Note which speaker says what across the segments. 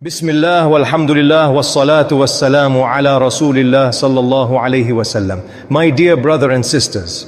Speaker 1: Bismillah walhamdulillah wassalatu wassalamu ala rasulillah sallallahu alayhi wasallam. My dear brother and sisters,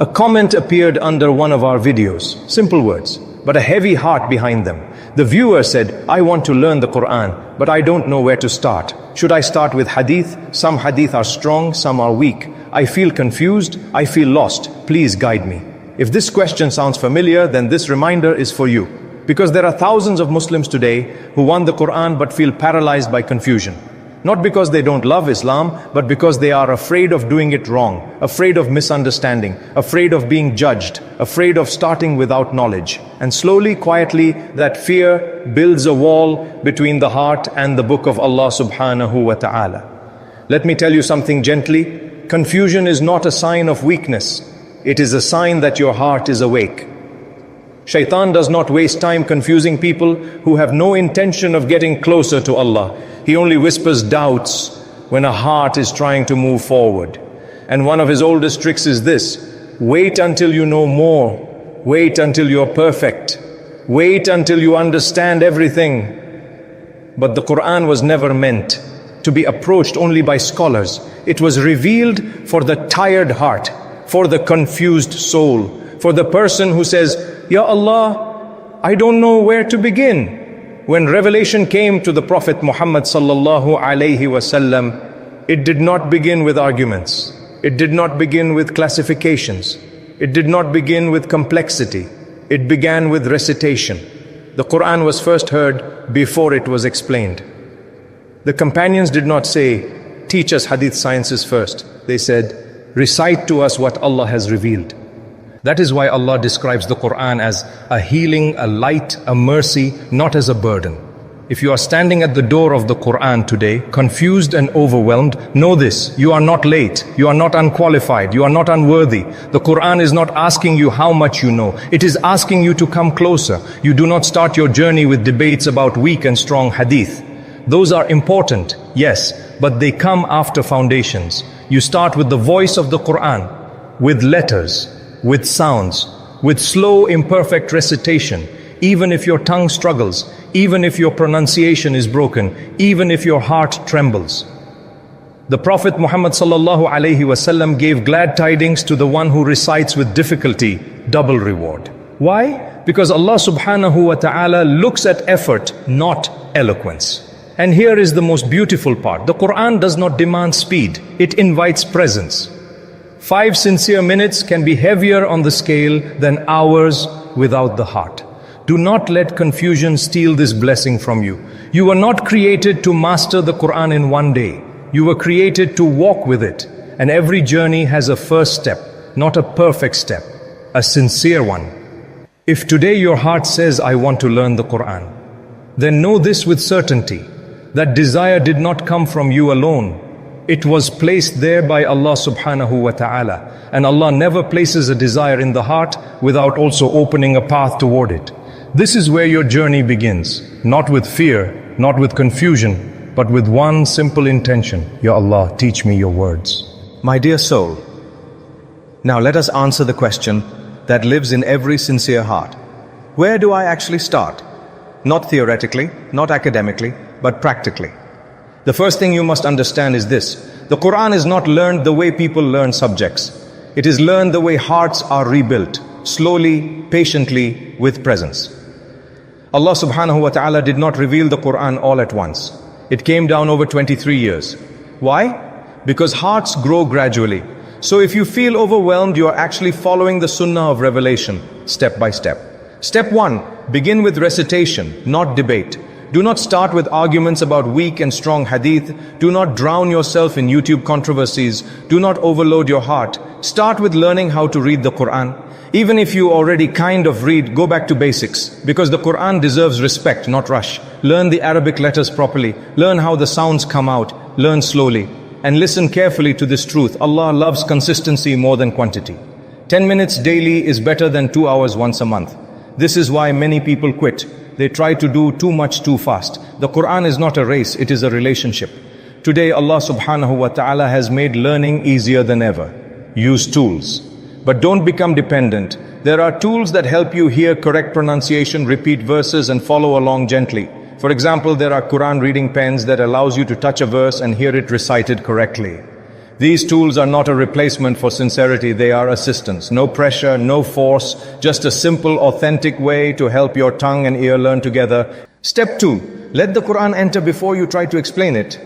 Speaker 1: a comment appeared under one of our videos. Simple words, but a heavy heart behind them. The viewer said, I want to learn the Quran, but I don't know where to start. Should I start with hadith? Some hadith are strong, some are weak. I feel confused, I feel lost. Please guide me. If this question sounds familiar, then this reminder is for you. Because there are thousands of Muslims today who want the Quran but feel paralyzed by confusion. Not because they don't love Islam, but because they are afraid of doing it wrong, afraid of misunderstanding, afraid of being judged, afraid of starting without knowledge. And slowly, quietly, that fear builds a wall between the heart and the book of Allah subhanahu wa ta'ala. Let me tell you something gently. Confusion is not a sign of weakness. It is a sign that your heart is awake. Shaitan does not waste time confusing people who have no intention of getting closer to Allah. He only whispers doubts when a heart is trying to move forward. And one of his oldest tricks is this: wait until you know more. Wait until you're perfect. Wait until you understand everything. But the Quran was never meant to be approached only by scholars. It was revealed for the tired heart, for the confused soul, for the person who says, Ya Allah, I don't know where to begin. When revelation came to the Prophet Muhammad sallallahu alayhi wasallam, it did not begin with arguments. It did not begin with classifications. It did not begin with complexity. It began with recitation. The Quran was first heard before it was explained. The companions did not say, teach us hadith sciences first. They said, recite to us what Allah has revealed. That is why Allah describes the Quran as a healing, a light, a mercy, not as a burden. If you are standing at the door of the Quran today, confused and overwhelmed, know this: you are not late, you are not unqualified, you are not unworthy. The Quran is not asking you how much you know. It is asking you to come closer. You do not start your journey with debates about weak and strong hadith. Those are important, yes, but they come after foundations. You start with the voice of the Quran, with letters, with sounds, with slow, imperfect recitation, even if your tongue struggles, even if your pronunciation is broken, even if your heart trembles. The Prophet Muhammad sallallahu alayhi wasallam gave glad tidings to the one who recites with difficulty, double reward. Why? Because Allah subhanahu wa ta'ala looks at effort, not eloquence. And here is the most beautiful part. The Quran does not demand speed, it invites presence. 5 sincere minutes can be heavier on the scale than hours without the heart. Do not let confusion steal this blessing from you. You were not created to master the Quran in one day. You were created to walk with it. And every journey has a first step, not a perfect step, a sincere one. If today your heart says, I want to learn the Quran, then know this with certainty: that desire did not come from you alone. It was placed there by Allah subhanahu wa ta'ala. And Allah never places a desire in the heart without also opening a path toward it. This is where your journey begins, not with fear, not with confusion, but with one simple intention: Ya Allah, teach me your words.
Speaker 2: My dear soul, now let us answer the question that lives in every sincere heart. Where do I actually start? Not theoretically, not academically, but practically. The first thing you must understand is this: the Quran is not learned the way people learn subjects. It is learned the way hearts are rebuilt, slowly, patiently, with presence. Allah subhanahu wa ta'ala did not reveal the Quran all at once. It came down over 23 years. Why? Because hearts grow gradually. So if you feel overwhelmed, you are actually following the sunnah of revelation, step by step. Step 1, begin with recitation, not debate. Do not start with arguments about weak and strong hadith. Do not drown yourself in YouTube controversies. Do not overload your heart. Start with learning how to read the Quran. Even if you already kind of read, go back to basics, because the Quran deserves respect, not rush. Learn the Arabic letters properly. Learn how the sounds come out. Learn slowly. And listen carefully to this truth: Allah loves consistency more than quantity. 10 minutes daily is better than 2 hours once a month. This is why many people quit. They try to do too much too fast. The Quran is not a race, it is a relationship. Today Allah subhanahu wa ta'ala has made learning easier than ever. Use tools, but don't become dependent. There are tools that help you hear correct pronunciation, repeat verses and follow along gently.
Speaker 1: For example, there are Quran reading pens that allows you to touch a verse and hear it recited correctly. These tools are not a replacement for sincerity, they are assistance. No pressure, no force, just a simple, authentic way to help your tongue and ear learn together. Step 2, let the Quran enter before you try to explain it.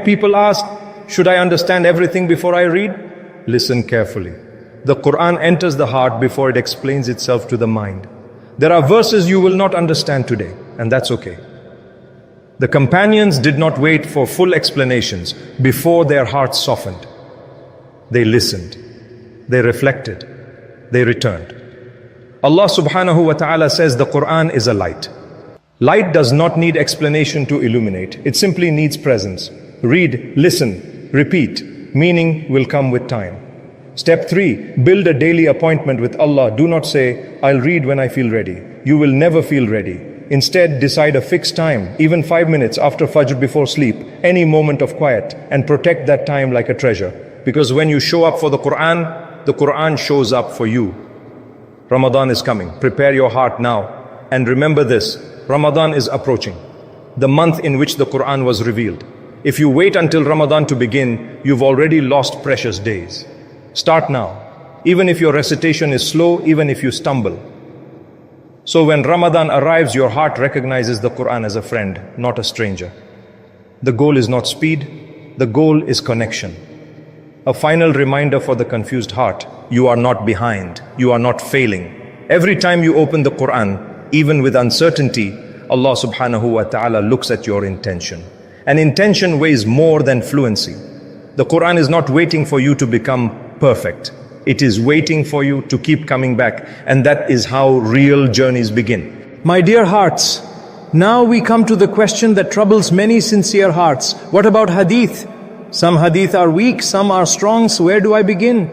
Speaker 1: People ask, should I understand everything before I read? Listen carefully. The Quran enters the heart before it explains itself to the mind. There are verses you will not understand today, and that's okay. The companions did not wait for full explanations before their hearts softened. They listened, they reflected, they returned. Allah subhanahu wa ta'ala says the Quran is a light. Light does not need explanation to illuminate. It simply needs presence. Read, listen, repeat. Meaning will come with time. Step 3, build a daily appointment with Allah. Do not say, I'll read when I feel ready. You will never feel ready. Instead, decide a fixed time, even 5 minutes after Fajr before sleep, any moment of quiet, and protect that time like a treasure. Because when you show up for the Quran shows up for you. Ramadan is coming. Prepare your heart now. And remember this, Ramadan is approaching, the month in which the Quran was revealed. If you wait until Ramadan to begin, you've already lost precious days. Start now, even if your recitation is slow, even if you stumble. So when Ramadan arrives, your heart recognizes the Quran as a friend, not a stranger. The goal is not speed, the goal is connection. A final reminder for the confused heart, you are not behind, you are not failing. Every time you open the Quran, even with uncertainty, Allah subhanahu wa ta'ala looks at your intention. And intention weighs more than fluency. The Quran is not waiting for you to become perfect. It is waiting for you to keep coming back. And that is how real journeys begin.
Speaker 3: My dear hearts, now we come to the question that troubles many sincere hearts. What about hadith? Some hadith are weak, some are strong, so where do I begin?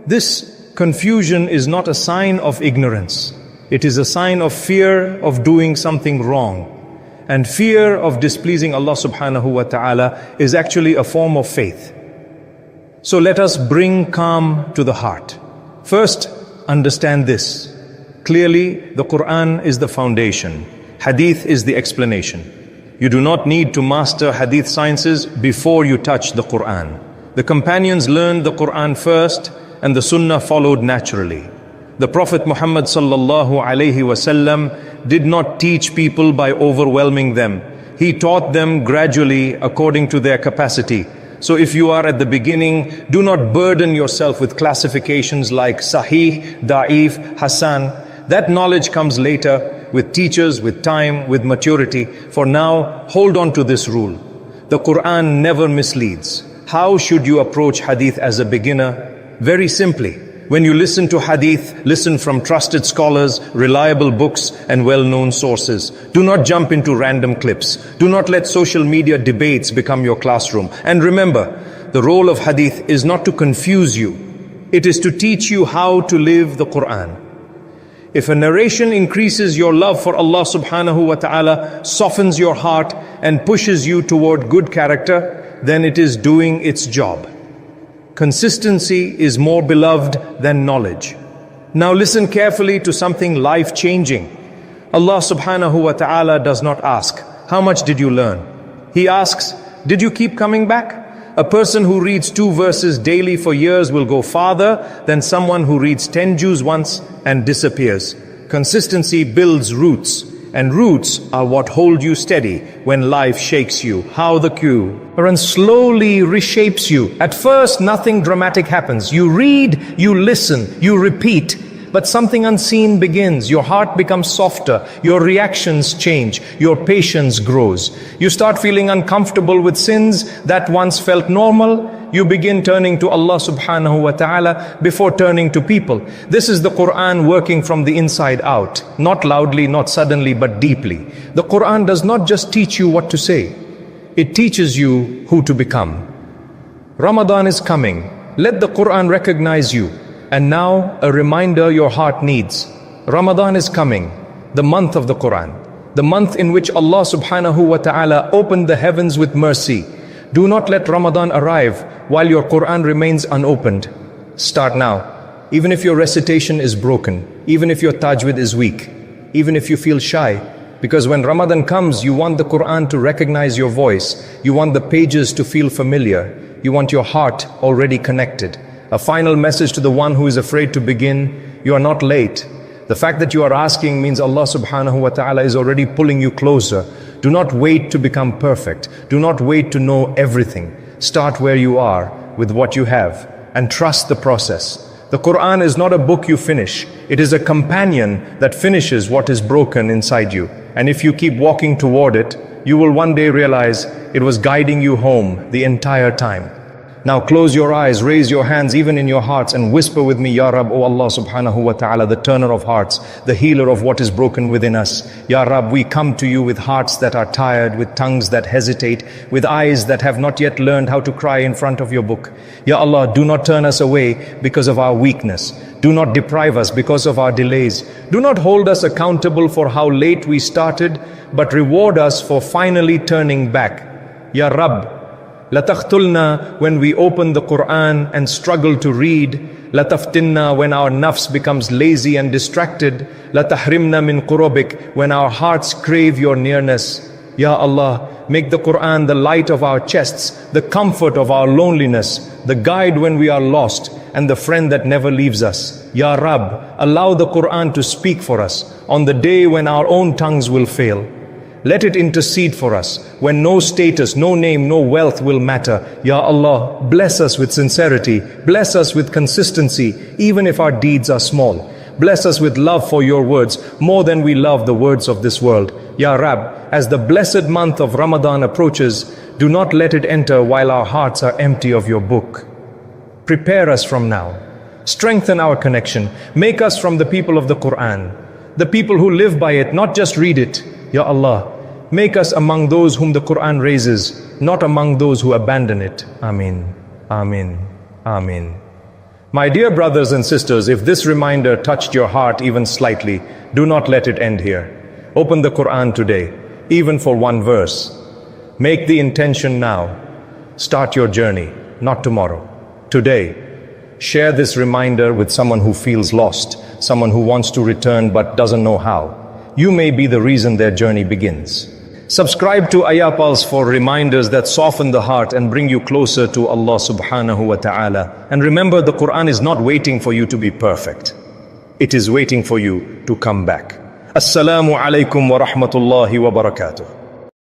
Speaker 3: This confusion is not a sign of ignorance. It is a sign of fear of doing something wrong. And fear of displeasing Allah subhanahu wa ta'ala is actually a form of faith. So let us bring calm to the heart. First, understand this. Clearly, the Quran is the foundation. Hadith is the explanation. You do not need to master hadith sciences before you touch the Quran. The companions learned the Quran first and the Sunnah followed naturally. The Prophet Muhammad sallallahu alaihi wasallam did not teach people by overwhelming them. He taught them gradually according to their capacity. So if you are at the beginning, do not burden yourself with classifications like Sahih, Da'if, Hasan. That knowledge comes later with teachers, with time, with maturity. For now, hold on to this rule. The Quran never misleads. How should you approach hadith as a beginner? Very simply. When you listen to hadith, listen from trusted scholars, reliable books, and well-known sources. Do not jump into random clips. Do not let social media debates become your classroom. And remember, the role of hadith is not to confuse you. It is to teach you how to live the Quran. If a narration increases your love for Allah subhanahu wa ta'ala, softens your heart, and pushes you toward good character, then it is doing its job. Consistency is more beloved than knowledge. Now listen carefully to something life-changing. Allah subhanahu wa ta'ala does not ask, how much did you learn? He asks, did you keep coming back? A person who reads 2 verses daily for years will go farther than someone who reads 10 juz once and disappears. Consistency builds roots. And roots are what hold you steady when life shakes you. How the Quran slowly reshapes you. At first, nothing dramatic happens. You read, you listen, you repeat. But something unseen begins. Your heart becomes softer. Your reactions change. Your patience grows. You start feeling uncomfortable with sins that once felt normal. You begin turning to Allah subhanahu wa ta'ala before turning to people. This is the Quran working from the inside out. Not loudly, not suddenly, but deeply. The Quran does not just teach you what to say. It teaches you who to become. Ramadan is coming. Let the Quran recognize you. And now, a reminder your heart needs. Ramadan is coming, the month of the Quran. The month in which Allah subhanahu wa ta'ala opened the heavens with mercy. Do not let Ramadan arrive while your Quran remains unopened. Start now. Even if your recitation is broken, even if your tajweed is weak, even if you feel shy,
Speaker 1: Because when Ramadan comes, you want the Quran to recognize your voice. You want the pages to feel familiar. You want your heart already connected. A final message to the one who is afraid to begin: you are not late. The fact that you are asking means Allah subhanahu wa ta'ala is already pulling you closer. Do not wait to become perfect. Do not wait to know everything. Start where you are with what you have and trust the process. The Quran is not a book you finish. It is a companion that finishes what is broken inside you. And if you keep walking toward it, you will one day realize it was guiding you home the entire time. Now close your eyes, raise your hands even in your hearts and whisper with me, Ya Rab, O Allah subhanahu wa ta'ala, the turner of hearts, the healer of what is broken within us. Ya Rab, we come to you with hearts that are tired, with tongues that hesitate, with eyes that have not yet learned how to cry in front of your book. Ya Allah, do not turn us away because of our weakness. Do not deprive us because of our delays. Do not hold us accountable for how late we started, but reward us for finally turning back. Ya Rab, La takhtulna when we open the Quran and struggle to read. La taftinna when our nafs becomes lazy and distracted. La tahrimna min qurubik when our hearts crave your nearness. Ya Allah, make the Quran the light of our chests, the comfort of our loneliness, the guide when we are lost, and the friend that never leaves us. Ya Rab, allow the Quran to speak for us on the day when our own tongues will fail. Let it intercede for us when no status, no name, no wealth will matter. Ya Allah, bless us with sincerity. Bless us with consistency, even if our deeds are small. Bless us with love for your words, more than we love the words of this world. Ya Rab, as the blessed month of Ramadan approaches, do not let it enter while our hearts are empty of your book. Prepare us from now. Strengthen our connection. Make us from the people of the Quran, the people who live by it, not just read it. Ya Allah, make us among those whom the Quran raises, not among those who abandon it. Ameen, Ameen, Ameen. My dear brothers and sisters, if this reminder touched your heart even slightly, do not let it end here. Open the Quran today, even for one verse. Make the intention now. Start your journey, not tomorrow. Today, share this reminder with someone who feels lost, someone who wants to return but doesn't know how. You may be the reason their journey begins. Subscribe to Ayapals for reminders that soften the heart and bring you closer to Allah subhanahu wa ta'ala. And remember, the Quran is not waiting for you to be perfect. It is waiting for you to come back. Assalamu alaikum wa rahmatullahi wa barakatuh.